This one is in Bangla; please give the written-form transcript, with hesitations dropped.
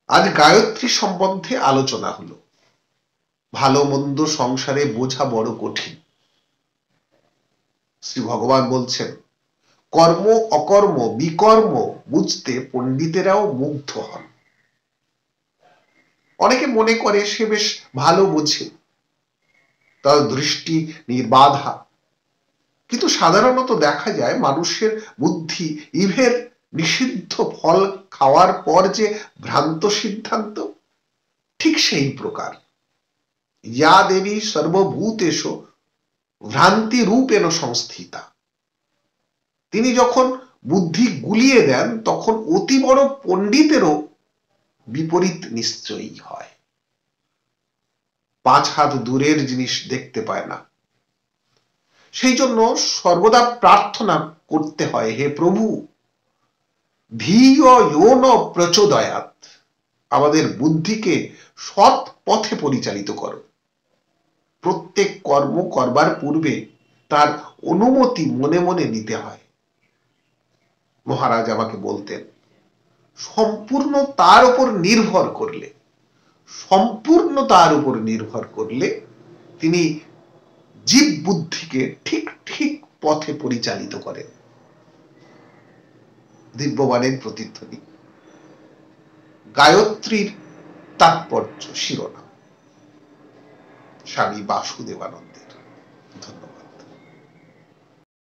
আজ গায়ত্রী সম্বন্ধে আলোচনা হলো। ভালো মন্দ সংসারে বোঝা বড় কঠিন। শ্রী ভগবান বলছেন, কর্ম অকর্ম বিকর্ম বুঝতে পণ্ডিতেরাও মুগ্ধ হন। অনেকে মনে করে সে বেশ ভালো বোঝে, তার দৃষ্টি নির্বাধা, কিন্তু সাধারণত দেখা যায় মানুষের বুদ্ধি ইভের নিষিদ্ধ ফল খাওয়ার পর যে ভ্রান্ত সিদ্ধান্ত, ঠিক সেই প্রকার। ইয়া দেবী সর্বভূতেষু ভ্রান্তি রূপেণ সংস্থিতা। তিনি যখন বুদ্ধি গুলিয়ে দেন তখন অতি বড় পণ্ডিতেরও বিপরীত নিশ্চয়ই হয়। 5 হাত দূরের জিনিস দেখতে পায় না। সেই জন্য সর্বদা প্রার্থনা করতে হয়, হে প্রভু ধিয় ইয়ো ন প্রচোদয়াৎ, আমাদের বুদ্ধিকে সৎ পথে পরিচালিত করো। প্রত্যেক কর্ম করবার পূর্বে তার অনুমতি মনে মনে নিতে হয়। মহারাজ আমাকে বলতেন, সম্পূর্ণ তার উপর নির্ভর করলে তিনি জীব বুদ্ধিকে ঠিক ঠিক পথে পরিচালিত করেন। দিব্যবাণের প্রতিধ্বনি। গায়ত্রীর তাৎপর্য শিরোনাম স্বামী বাসুদেবানন্দের। ধন্যবাদ।